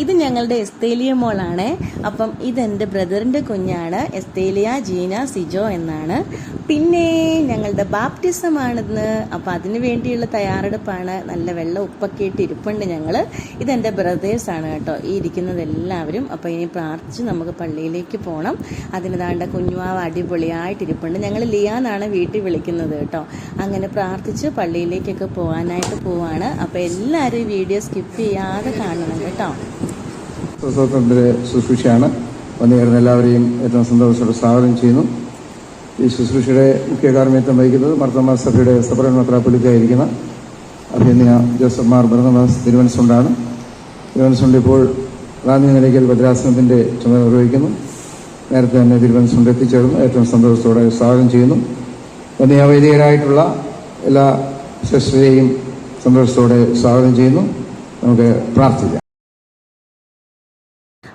ഇത് ഞങ്ങളുടെ എസ്തേലിയ മോളാണ്. അപ്പം ഇതെൻ്റെ ബ്രദറിൻ്റെ കുഞ്ഞാണ്. എസ്തേലിയ ജീന സിജോ എന്നാണ്. പിന്നെ ഞങ്ങളുടെ ബാപ്റ്റിസമാണിന്ന്. അപ്പം അതിന് വേണ്ടിയുള്ള തയ്യാറെടുപ്പാണ്. നല്ല വെള്ളം ഉപ്പൊക്കെ ഇട്ട് ഇരിപ്പുണ്ട് ഞങ്ങൾ. ഇതെൻ്റെ ബ്രദേഴ്സാണ് കേട്ടോ, ഈ ഇരിക്കുന്നത് എല്ലാവരും. അപ്പോൾ ഇനി പ്രാർത്ഥിച്ച് നമുക്ക് പള്ളിയിലേക്ക് പോകണം. അതിന് താണ്ട കുഞ്ഞുമാവ് അടിപൊളിയായിട്ട് ഇരിപ്പുണ്ട്. ഞങ്ങൾ ലിയാന്നാണ് വീട്ടിൽ വിളിക്കുന്നത് കേട്ടോ. അങ്ങനെ പ്രാർത്ഥിച്ച് പള്ളിയിലേക്കൊക്കെ പോകാനായിട്ട് പോവാണ്. അപ്പോൾ എല്ലാവരും ഈ വീഡിയോ സ്കിപ്പ് ചെയ്യാതെ കാണണം കേട്ടോ. ശുശ്രൂഷയാണ്. വന്നുകയറുന്ന എല്ലാവരെയും ഏറ്റവും സന്തോഷത്തോടെ സ്വാഗതം ചെയ്യുന്നു. ഈ ശുശ്രൂഷയുടെ മുഖ്യ കാർമ്മികത്വം വഹിക്കുന്നത് മാർത്തോമാ സഭയുടെ സബറൻ മെത്രാപ്പൊലീത്തയായിരിക്കുന്ന അഭിനന്ദന ജോസഫ് മാർ ബർന്നബാസ് തിരുവനന്തപുരത്താണ്. തിരുവനന്തപുരം ഇപ്പോൾ റാന്നി നിലയ്ക്കൽ ഭദ്രാസനത്തിൻ്റെ ചുമതല നിർവഹിക്കുന്നു. നേരത്തെ തന്നെ തിരുവനന്തപുരം എത്തിച്ചേർന്ന് ഏറ്റവും സന്തോഷത്തോടെ സ്വാഗതം ചെയ്യുന്നു. വന്യവൈദികരായിട്ടുള്ള എല്ലാ ശിഷ്യരെയും സന്തോഷത്തോടെ സ്വാഗതം ചെയ്യുന്നു. നമുക്ക് പ്രാർത്ഥിക്കാം.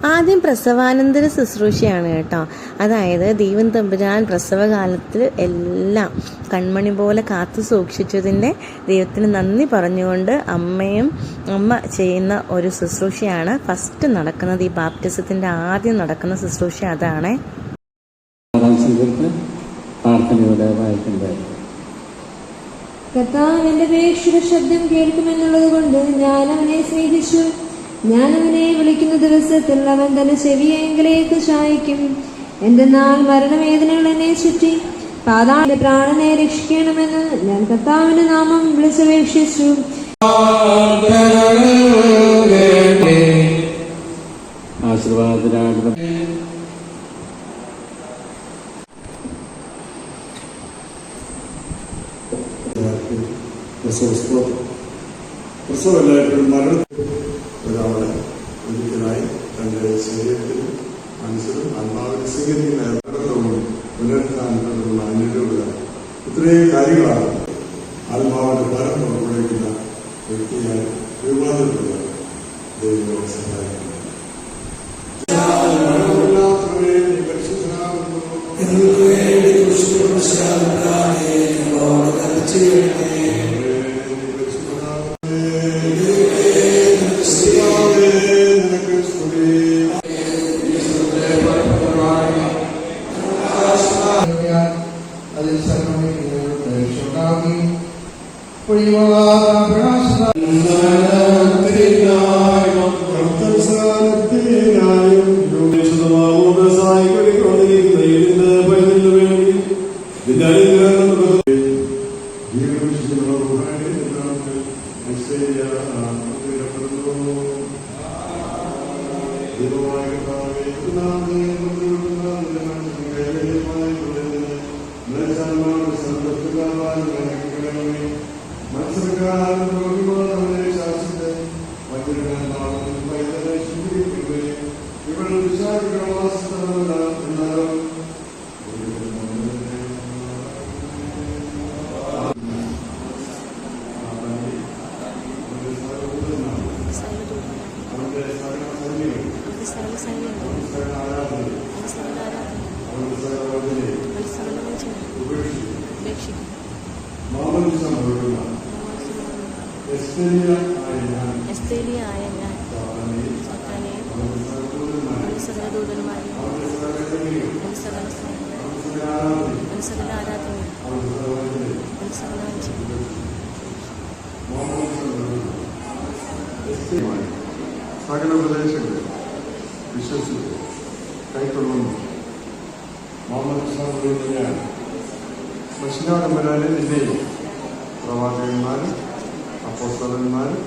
ആദ്യം പ്രസവാനന്തര ശുശ്രൂഷയാണ് കേട്ടോ. അതായത് ദൈവം തമ്പുരാൻ പ്രസവകാലത്ത് എല്ലാം കൺമണി പോലെ കാത്തു സൂക്ഷിച്ചതിൻ്റെ ദൈവത്തിന് നന്ദി പറഞ്ഞുകൊണ്ട് അമ്മ ചെയ്യുന്ന ഒരു ശുശ്രൂഷയാണ് ഫസ്റ്റ് നടക്കുന്നത്. ഈ ബാപ്റ്റിസത്തിൻ്റെ ആദ്യം നടക്കുന്ന ശുശ്രൂഷ അതാണ്. കർത്താവ് എന്റെ അപേക്ഷയുടെ ശബ്ദം കേൾക്കുമെന്നുള്ളത് കൊണ്ട് ഞാൻ അവനെ സ്നേഹിച്ചു. ഞാൻ അവനെ വിളിക്കുന്ന ദിവസത്തിൽ അവൻ തന്റെ ചെവിയെങ്കിലേക്ക് ചായ്ക്കും. എന്തെന്നാൽ മരണവേദനകൾ എന്നെ ചുറ്റി, പാതാള പ്രാണനെ രക്ഷിക്കണമെന്ന് ഞാൻ കർത്താവിന്റെ നാമം വിളിച്ചപേക്ഷിച്ചു. ഒരാളെ ഒരിക്കലായി തന്റെ ശരീരത്തിലും മനസ്സിലും ആത്മാവിനെ സ്വീകരിക്കുന്ന പുനരുദ്ധാനത്തിലുള്ള അനുരൂപത ഇത്രയും കാര്യങ്ങളാണ് ആത്മാവിന്റെ ഫലം പുറപ്പെടുവിക്കുന്ന വ്യക്തിയായി രൂപാന്തരപ്പെടുക ദൈവം സഹായിക്കുന്നു. എസ്തേലിയായ ഞാൻ സകലദൂതന്മാരെയും സകല ആരാധനയും സകല ഉപദേശങ്ങളിൽ വിശ്വസിച്ച് കൈക്കൊള്ളുന്നു. മുഹമ്മദ് ഞാൻ മനുഷ്യനാടമ്പരാനെ നിന്നെയും പ്രവാചകന്മാരും അപ്പോസ്തലന്മാരും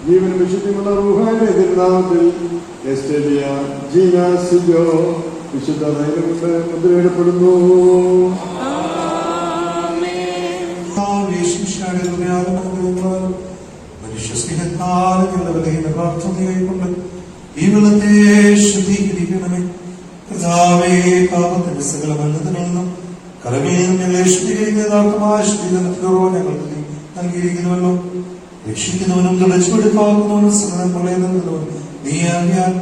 ജീവൻ വിശുദ്ധിമുള്ള റൂഹാന്റെ തിരുനാമത്തിൽ എസ്തേലിയ ജീന സിജോ വിശുദ്ധ നൈലം കൊണ്ട് മുദ്രയിടപ്പെടുന്നു. പ്രാർത്ഥനയെക്കൊണ്ട് ഈ വെള്ളത്തെ ശുദ്ധീകരിക്കണമേ. കർത്താവേ, പാപത്തിന്റെ സകല മലിനത്തിൽ നിന്നും കലമേലും ഞങ്ങളെ ശുദ്ധീകരിക്കുന്നതാർക്കുമായ ശുദ്ധീകരണത്തിലോ ഞങ്ങൾക്ക് നീ നൽകിയിരിക്കുന്നുവല്ലോ. രക്ഷിക്കുന്നവനും തുടച്ചുകൊടുക്കാവുന്നവനും സകലം പറയുന്നവനും നീ ആകിയാൽ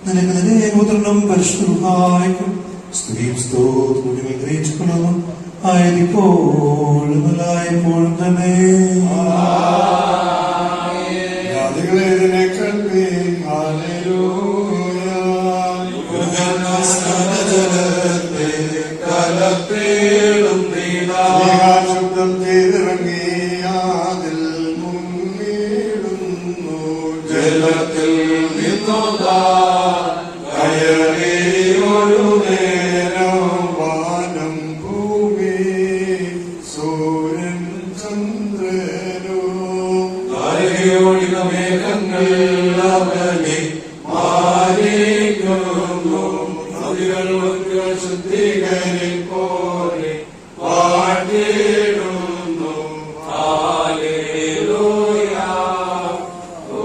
നിനക്ക് നിന്റെ ഏകപുത്രനും പരിശുദ്ധനും സ്ത്രീയും സ്തോത്രവും ഗ്രഹിച്ചുകൊള്ളുന്നു ആയിരിപ്പോഴും എല്ലായ്പ്പോഴും തന്നെ. ജാതികളെ ഇതിനെ കേൾപ്പീൻ. ഹല്ലേലൂയ. ജലത്തെ കലപ്പേടും ശബ്ദം ചെയ്തിറങ്ങി അതിൽ മുങ്ങിടുന്നു. ജലത്തിൽ നിന്നോതാ കയറി ഒരു നേരം വാനം ഭൂമി സൂര്യൻ ചന്ദ്രനും അരയോടിക മേഘങ്ങൾ അവനെ മാറിക്കുന്നു. നദികൾ ശുദ്ധീകരിപ്പോലെ വാഴ്ത്തിടുന്നു. ഹല്ലേലൂയ, ഓ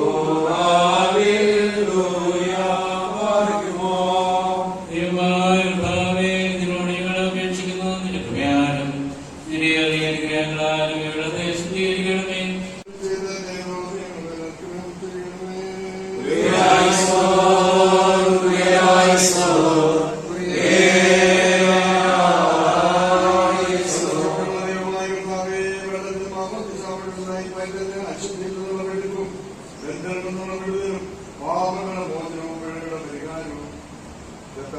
ഹല്ലേലൂയ. പാടുമോ ദൈവമായ കർത്താവേ, നിന്നോട് ഞങ്ങൾ അപേക്ഷിക്കുന്നു. നിന്റെ കൃപയാലും നിന്റെ വലിയ അനുഗ്രഹങ്ങളാലും ഇവിടത്തെ ശുദ്ധീകരിക്കണമേ.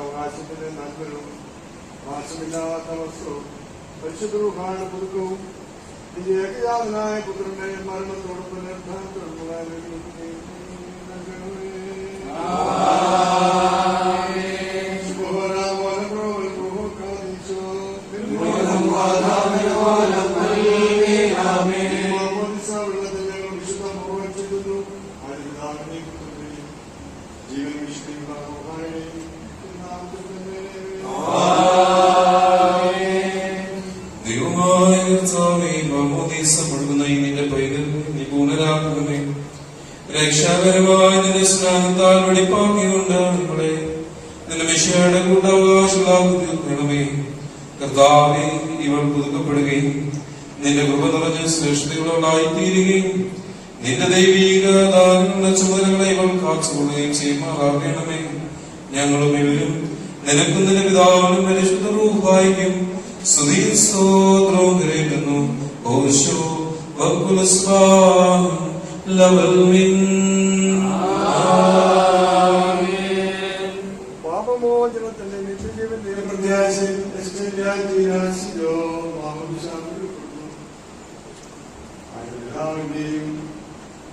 അവകാശത്തിന്റെ നന്മരും നാശമില്ലാത്ത വസ്ത്രവും പരിശുദ്ധ പുതുക്കവും നിന്റെ ഏകജാതനായ പുത്രന്റെ മരണത്തോടൊപ്പം ജീവൻ ദൈവമായ കർത്താവേ, മാമോദീസപ്പെടുന്ന ഈ നിന്റെ പൈതൽ നീ പൂർണ്ണരാക്കണമേ. രക്ഷാകരമായ നിന്റെ സ്നാനത്താൽ വെടിപ്പാക്കിക്കൊണ്ട് നിങ്ങളെ നിന്റെ മിശിഹായുടെ കൂട്ടവകാശങ്ങളാക്കി തീർക്കണമേ. കർത്താവേ, ഇവൾ പുതുക്കപ്പെടുകയും നിന്റെ കൃപ നിറഞ്ഞ ശ്രേഷ്ഠതകളായിത്തീരുകയും നിന്റെ ദൈവീക ദാനങ്ങളുടെ ചുമതലകളെ ഇവൾ കാച്ചുകൊള്ളുകയും ചെയ്യുമാറാകണമേ. ഞങ്ങളും ഇവരും നിനക്കും നിന്റെ പിതാവിനും പരിശുദ്ധ റൂഹായിക്കും സ്തുതിയും സ്തോത്രവും കരയുന്നു. ഓശോ വക്കുലസ്വാം ലവൽ മിൻ. പാപമോചനത്തിന്റെ നിത്യജീവന്റെ പ്രത്യാശയും പിതാവിന്റെയും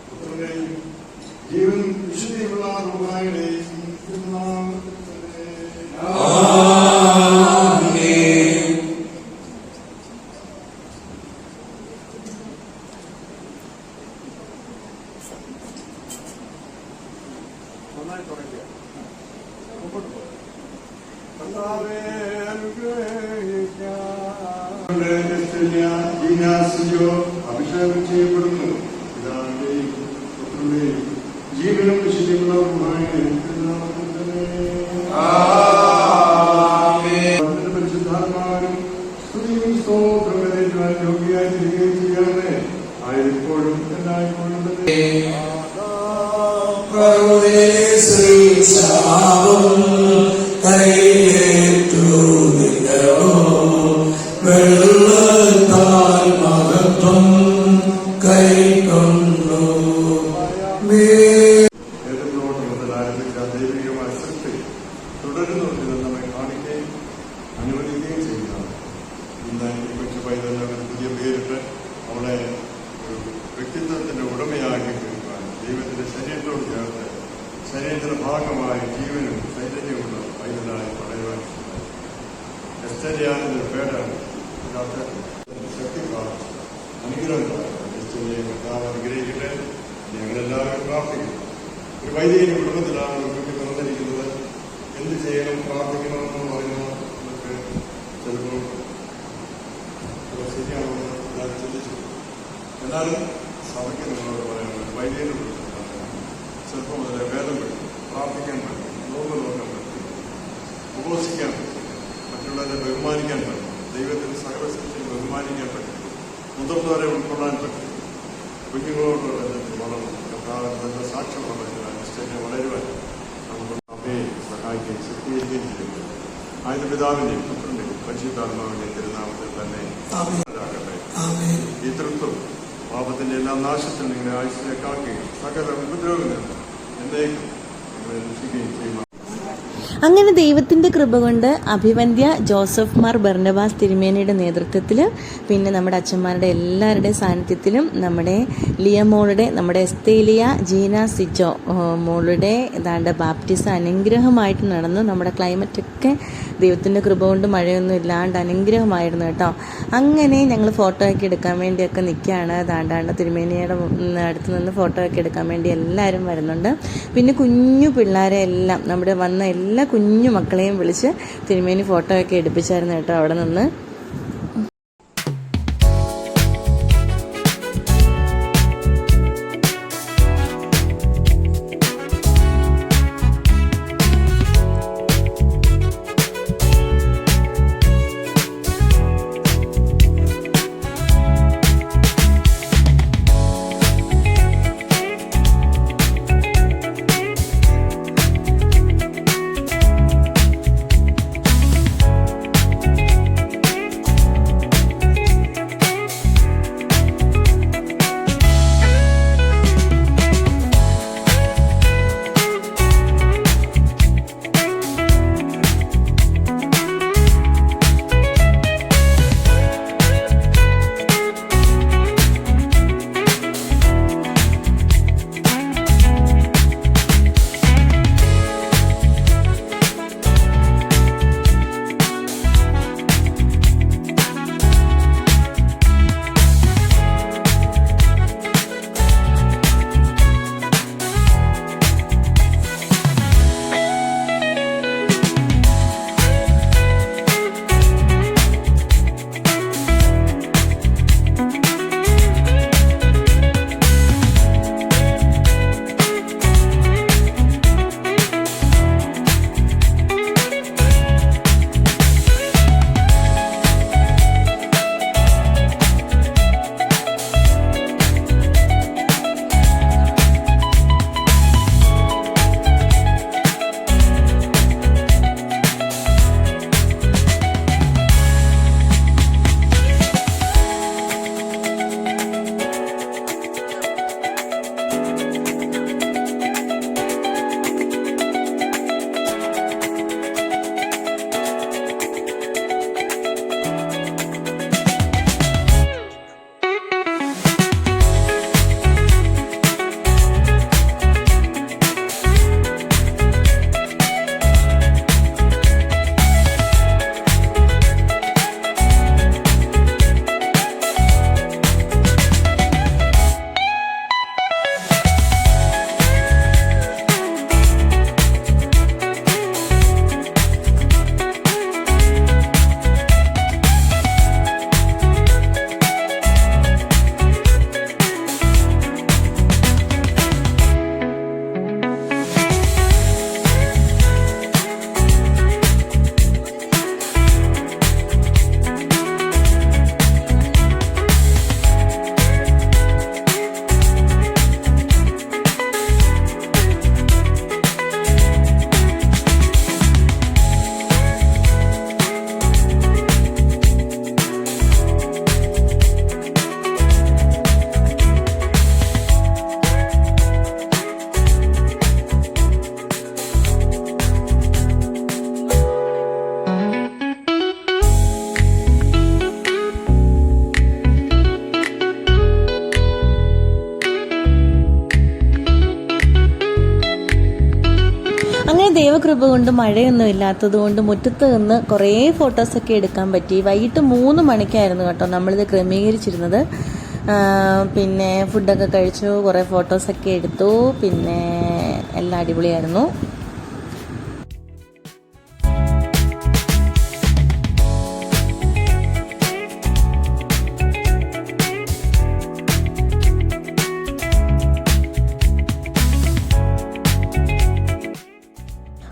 പുത്രന്റെയും ജീവനും വിശുദ്ധിയുള്ള റൂഹായുടെയും നാമത്തിൽ തന്നെ. നന്നായി തുടങ്ങിയ മുമ്പോട്ട് പോകും. കർത്താവേ, അഭിഷേകം ചെയ്യപ്പെടുന്നു. പിതാവിന്റെയും പുത്രന്റെയും ജീവനും വിശുദ്ധിയുള്ള പരിശുദ്ധാത്മാവിനും സ്തുതിയും സ്തോത്രവും യോഗ്യമായി തിരികെ ചെയ്യാതെ ആയിരിപ്പോഴും എല്ലായ്പ്പോഴും തന്നെ. ദൈവികമായ സൃഷ്ടി തുടരുന്നു നമ്മെ കാണിക്കുകയും അനുവദിക്കുകയും ചെയ്യുന്നതാണ്. ഇന്ന് ഈ കൊച്ചു പൈതലിന് പുതിയ പേരിട്ട് അവളെ ഒരു വ്യക്തിത്വത്തിന്റെ ഉടമയാക്കി തീർക്കാൻ ദൈവത്തിന്റെ ശരീരത്തോട് ചേർത്ത് ശരീരത്തിന്റെ ഭാഗമായി ജീവനും ചൈതന്യമുള്ള പൈതലായി പറയുവാൻ എസ്റ്റേലിയാന്റെ പേരാണ്. ശക്തി അനുഗ്രഹം എസ്റ്റേലിയെ കർത്താവ് അനുഗ്രഹിക്കട്ടെ. ഞങ്ങളെല്ലാവരും പ്രാർത്ഥിക്കുന്നു. ഒരു വൈദികന്റെ കുടുംബത്തിലാണ് കുട്ടി തുറന്നിരിക്കുന്നത്. എന്ത് ചെയ്യണം, പ്രാർത്ഥിക്കണമെന്ന് പറയുന്നത് നമുക്ക് ചിലപ്പോൾ ശരിയാണെന്ന് ഞാൻ ചിന്തിച്ചു. എന്നാലും സഭയ്ക്ക് നിങ്ങളോട് പറയാനുള്ളത് വൈദികന്റെ കുടുംബത്തിലാണ് ചെറുപ്പം മുതലേ വേദം പഠിക്കും, പ്രാർത്ഥിക്കാൻ പഠിക്കും, നോക്കാൻ പഠിക്കും, ഉപവസിക്കാൻ പഠിക്കും, മറ്റുള്ളവരെ ബഹുമാനിക്കാൻ പഠിക്കും, ദൈവത്തിന് സകല സൃഷ്ടിയെ ബഹുമാനിക്കാൻ പറ്റും, മുതിർന്നവരെ ഉൾക്കൊള്ളാൻ പറ്റും, കുഞ്ഞുങ്ങളോട് വളർന്നു കർത്താവിന്റെ സാക്ഷ്യം അനുഷ്ഠിച്ച് വളരുവാൻ നമുക്ക് അമ്മയെ സഹായിക്കുകയും ശക്തീകരിക്കുകയും ചെയ്യുന്നു. ആയത് പിതാവിന്റെയും പുത്രന്റെയും പരിശുദ്ധാത്മാവിന്റെയും തിരുനാമത്തിൽ തന്നെ ആകട്ടെ. ഈ തൃത്വം പാപത്തിന്റെ എല്ലാ നാശത്തിൽ നിങ്ങളെ ആയുസ്സിലേക്കാക്കുകയും സകല ഉപദ്രവങ്ങളിൽ എന്നേക്കും നിങ്ങളെ രക്ഷിക്കുകയും ചെയ്യുന്നു. അങ്ങനെ ദൈവത്തിൻ്റെ കൃപ കൊണ്ട് അഭിവന്ദ്യ ജോസഫ് മാർ ബർണബാസ് തിരുമേനിയുടെ നേതൃത്വത്തിൽ, പിന്നെ നമ്മുടെ അച്ഛന്മാരുടെ എല്ലാവരുടെയും സാന്നിധ്യത്തിലും, നമ്മുടെ ലിയമോളുടെ, നമ്മുടെ എസ്തേലിയ ജീന സിജോ മോളുടെ ഏതാണ്ട് ബാപ്റ്റിസം അനുഗ്രഹമായിട്ട് നടന്നു. നമ്മുടെ ക്ലൈമറ്റൊക്കെ ദൈവത്തിൻ്റെ കൃപ കൊണ്ട് മഴയൊന്നും ഇല്ലാണ്ട് അനുഗ്രഹമായിരുന്നു കേട്ടോ. അങ്ങനെ ഞങ്ങൾ ഫോട്ടോ ഒക്കെ എടുക്കാൻ വേണ്ടിയൊക്കെ നിൽക്കുകയാണ്. ദാണ്ടാണ്ട് തിരുമേനിയുടെ അടുത്ത് നിന്ന് ഫോട്ടോ ഒക്കെ എടുക്കാൻ വേണ്ടി എല്ലാവരും വരുന്നുണ്ട്. പിന്നെ കുഞ്ഞു പിള്ളേരെ എല്ലാം, നമ്മുടെ വന്ന എല്ലാ കുഞ്ഞു മക്കളെയും വിളിച്ച് തിരുമേനി ഫോട്ടോ ഒക്കെ എടുപ്പിച്ചായിരുന്നു കേട്ടോ അവിടെ നിന്ന്. ദൈവകൃപ കൊണ്ട് മഴയൊന്നും ഇല്ലാത്തത് കൊണ്ട് മുറ്റത്ത് നിന്ന് കുറേ ഫോട്ടോസൊക്കെ എടുക്കാൻ പറ്റി. വൈകിട്ട് 3 മണിക്കായിരുന്നു കേട്ടോ നമ്മളിത് ക്രമീകരിച്ചിരുന്നത്. പിന്നെ ഫുഡൊക്കെ കഴിച്ചു, കുറേ ഫോട്ടോസൊക്കെ എടുത്തു, പിന്നെ എല്ലാം അടിപൊളിയായിരുന്നു.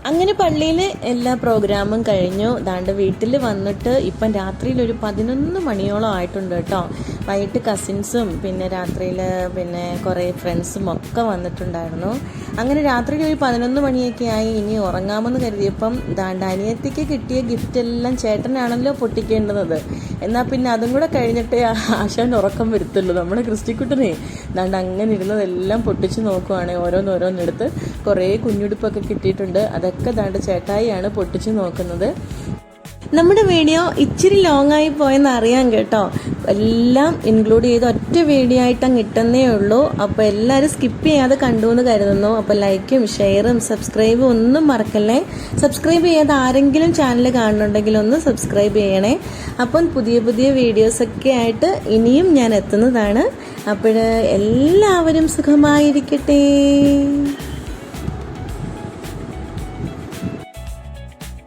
അങ്ങനെ പള്ളിയിൽ എല്ലാ പ്രോഗ്രാമും കഴിഞ്ഞു. ദാണ്ട് വീട്ടിൽ വന്നിട്ട് ഇപ്പം രാത്രിയിൽ ഒരു 11 മണിയോളം ആയിട്ടുണ്ട് കേട്ടോ. വൈകിട്ട് കസിൻസും പിന്നെ രാത്രിയിൽ പിന്നെ കുറേ ഫ്രണ്ട്സും ഒക്കെ വന്നിട്ടുണ്ടായിരുന്നു. അങ്ങനെ രാത്രിയിൽ ഒരു 11 മണിയൊക്കെ ആയി. ഇനി ഉറങ്ങാമെന്ന് കരുതിയപ്പം ദാണ്ട് അനിയത്തിക്ക് കിട്ടിയ ഗിഫ്റ്റ് എല്ലാം ചേട്ടനാണല്ലോ പൊട്ടിക്കേണ്ടുന്നത്. എന്നാൽ പിന്നെ അതും കൂടെ കഴിഞ്ഞിട്ടേ ആശാൻ്റെ ഉറക്കം വരുത്തുള്ളൂ. നമ്മുടെ ക്രിസ്റ്റിക്കുട്ടനെ ദാണ്ട് അങ്ങനെ ഇരുന്നതെല്ലാം പൊട്ടിച്ച് നോക്കുവാണ്. ഓരോന്നോരോന്നെടുത്ത് കുറേ കുഞ്ഞുടുപ്പൊക്കെ കിട്ടിയിട്ടുണ്ട്. അതൊക്കെ ദാണ്ട് ചേട്ടായിയാണ് പൊട്ടിച്ച് നോക്കുന്നത്. നമ്മുടെ വീഡിയോ ഇച്ചിരി ലോങ് ആയി പോയെന്ന് അറിയാം കേട്ടോ. എല്ലാം ഇൻക്ലൂഡ് ചെയ്ത് ഒറ്റ വീഡിയോ ആയിട്ട് അങ്ങ് ഇട്ടെന്നേ ഉള്ളൂ. അപ്പോൾ എല്ലാവരും സ്കിപ്പ് ചെയ്യാതെ കണ്ടു എന്ന് കരുതുന്നു. അപ്പോൾ ലൈക്കും ഷെയറും സബ്സ്ക്രൈബും ഒന്നും മറക്കല്ലേ. സബ്സ്ക്രൈബ് ചെയ്യാതെ ആരെങ്കിലും ചാനൽ കാണുന്നുണ്ടെങ്കിൽ ഒന്ന് സബ്സ്ക്രൈബ് ചെയ്യണേ. അപ്പം പുതിയ പുതിയ വീഡിയോസൊക്കെ ആയിട്ട് ഇനിയും ഞാൻ എത്തുന്നതാണ്. അപ്പോൾ എല്ലാവരും സുഖമായിരിക്കട്ടെ.